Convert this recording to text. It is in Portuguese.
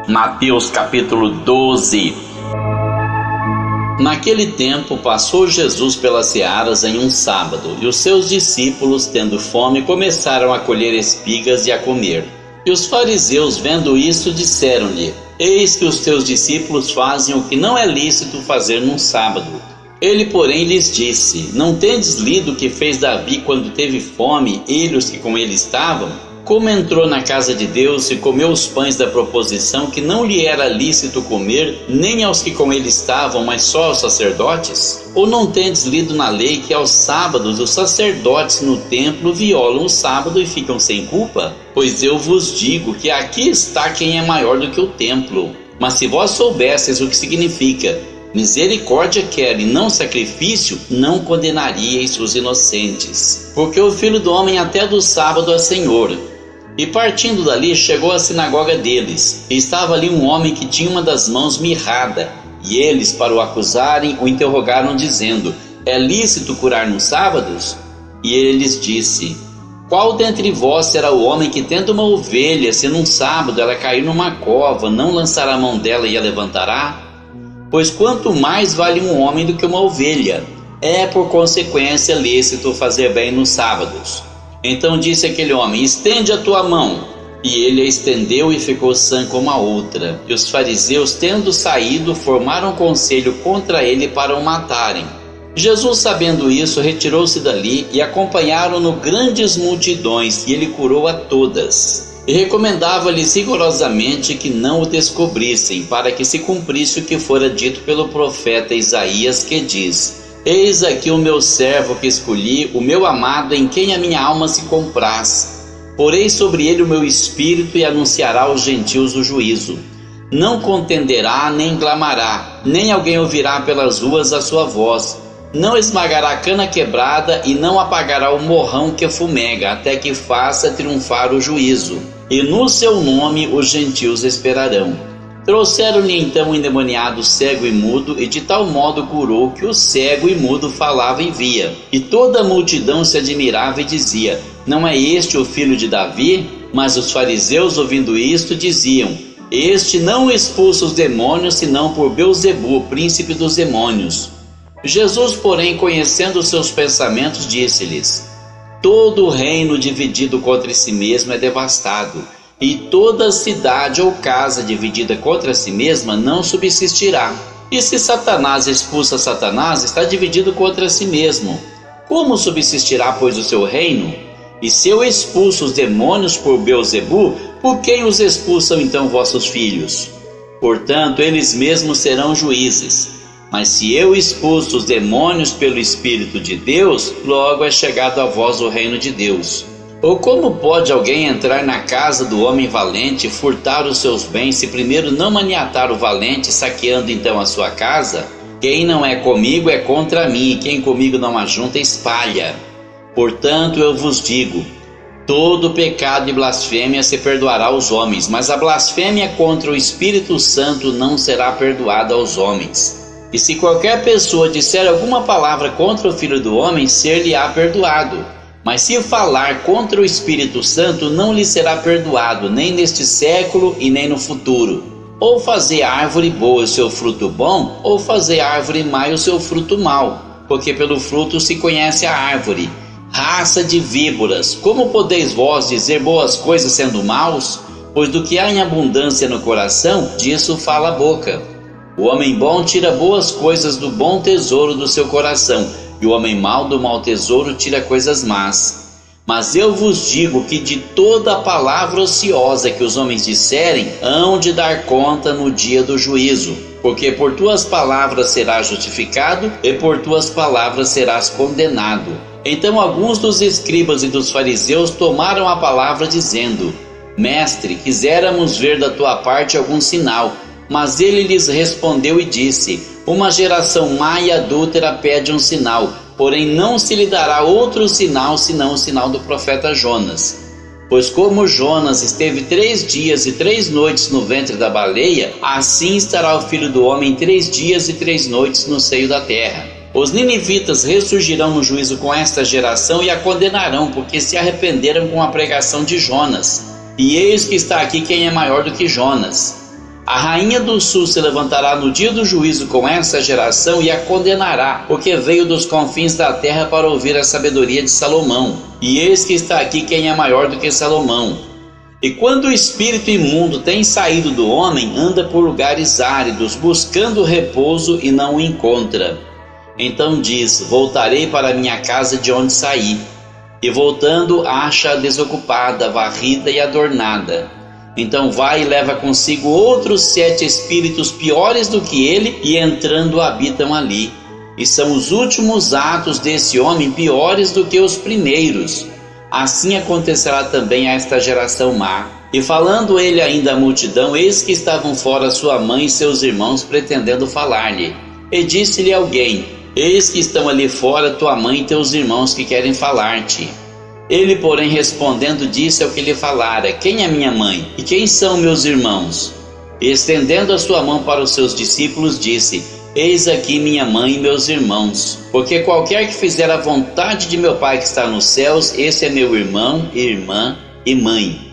Mateus capítulo 12. Naquele tempo passou Jesus pelas searas em um sábado, e os seus discípulos, tendo fome, começaram a colher espigas e a comer. E os fariseus, vendo isso, disseram-lhe: Eis que os teus discípulos fazem o que não é lícito fazer num sábado. Ele, porém, lhes disse: Não tendes lido o que fez Davi quando teve fome, ele e os que com ele estavam? Como entrou na casa de Deus e comeu os pães da proposição que não lhe era lícito comer, nem aos que com ele estavam, mas só aos sacerdotes? Ou não tendes lido na lei que aos sábados os sacerdotes no templo violam o sábado e ficam sem culpa? Pois eu vos digo que aqui está quem é maior do que o templo. Mas se vós soubesseis o que significa misericórdia quer e não sacrifício, não condenaríeis os inocentes. Porque o Filho do Homem até do sábado é Senhor. E partindo dali, chegou à sinagoga deles. E estava ali um homem que tinha uma das mãos mirrada. E eles, para o acusarem, o interrogaram, dizendo: É lícito curar nos sábados? E ele lhes disse: Qual dentre vós será o homem que, tendo uma ovelha, se num sábado ela cair numa cova, não lançará a mão dela e a levantará? Pois quanto mais vale um homem do que uma ovelha. É por consequência lícito fazer bem nos sábados. Então disse aquele homem: Estende a tua mão. E ele a estendeu e ficou sã como a outra. E os fariseus, tendo saído, formaram conselho contra ele para o matarem. Jesus, sabendo isso, retirou-se dali e acompanharam-no grandes multidões, e ele curou a todas. E recomendava-lhes rigorosamente que não o descobrissem, para que se cumprisse o que fora dito pelo profeta Isaías, que diz: Eis aqui o meu servo que escolhi, o meu amado, em quem a minha alma se compraz. Porei sobre ele o meu espírito e anunciará aos gentios o juízo. Não contenderá, nem clamará, nem alguém ouvirá pelas ruas a sua voz. Não esmagará a cana quebrada e não apagará o morrão que fumega, até que faça triunfar o juízo. E no seu nome os gentios esperarão. Trouxeram-lhe então o endemoniado cego e mudo, e de tal modo curou que o cego e mudo falava e via. E toda a multidão se admirava e dizia: Não é este o filho de Davi? Mas os fariseus, ouvindo isto, diziam: Este não expulsa os demônios, senão por Belzebu, príncipe dos demônios. Jesus, porém, conhecendo os seus pensamentos, disse-lhes: Todo reino dividido contra si mesmo é devastado, e toda cidade ou casa dividida contra si mesma não subsistirá. E se Satanás expulsa Satanás, está dividido contra si mesmo. Como subsistirá, pois, o seu reino? E se eu expulso os demônios por Belzebu, por quem os expulsam então vossos filhos? Portanto, eles mesmos serão juízes. Mas se eu expulso os demônios pelo Espírito de Deus, logo é chegado a vós o reino de Deus. Ou como pode alguém entrar na casa do homem valente e furtar os seus bens, se primeiro não maniatar o valente, saqueando então a sua casa? Quem não é comigo é contra mim, e quem comigo não ajunta espalha. Portanto, eu vos digo: todo pecado e blasfêmia se perdoará aos homens, mas a blasfêmia contra o Espírito Santo não será perdoada aos homens. E se qualquer pessoa disser alguma palavra contra o Filho do Homem, ser-lhe-á perdoado. Mas se falar contra o Espírito Santo, não lhe será perdoado, nem neste século e nem no futuro. Ou fazer a árvore boa o seu fruto bom, ou fazer a árvore má o seu fruto mau. Porque pelo fruto se conhece a árvore. Raça de víboras, como podeis vós dizer boas coisas sendo maus? Pois do que há em abundância no coração, disso fala a boca. O homem bom tira boas coisas do bom tesouro do seu coração, e o homem mau do mau tesouro tira coisas más. Mas eu vos digo que de toda a palavra ociosa que os homens disserem, hão de dar conta no dia do juízo. Porque por tuas palavras serás justificado, e por tuas palavras serás condenado. Então alguns dos escribas e dos fariseus tomaram a palavra, dizendo: Mestre, quiséramos ver da tua parte algum sinal. Mas ele lhes respondeu e disse: Uma geração má e adúltera pede um sinal, porém não se lhe dará outro sinal senão o sinal do profeta Jonas. Pois como Jonas esteve 3 dias e 3 noites no ventre da baleia, assim estará o Filho do Homem 3 dias e 3 noites no seio da terra. Os ninivitas ressurgirão no juízo com esta geração e a condenarão, porque se arrependeram com a pregação de Jonas. E eis que está aqui quem é maior do que Jonas. A rainha do sul se levantará no dia do juízo com essa geração e a condenará, porque veio dos confins da terra para ouvir a sabedoria de Salomão. E eis que está aqui quem é maior do que Salomão. E quando o espírito imundo tem saído do homem, anda por lugares áridos, buscando repouso e não o encontra. Então diz: voltarei para minha casa de onde saí. E voltando, acha-a desocupada, varrida e adornada. Então vai e leva consigo outros 7 espíritos piores do que ele, e entrando habitam ali. E são os últimos atos desse homem piores do que os primeiros. Assim acontecerá também a esta geração má. E falando ele ainda à multidão, eis que estavam fora sua mãe e seus irmãos, pretendendo falar-lhe. E disse-lhe alguém: eis que estão ali fora tua mãe e teus irmãos, que querem falar-te. Ele, porém, respondendo, disse ao que lhe falara: quem é minha mãe? E quem são meus irmãos? E estendendo a sua mão para os seus discípulos, disse: eis aqui minha mãe e meus irmãos. Porque qualquer que fizer a vontade de meu Pai que está nos céus, esse é meu irmão, irmã e mãe.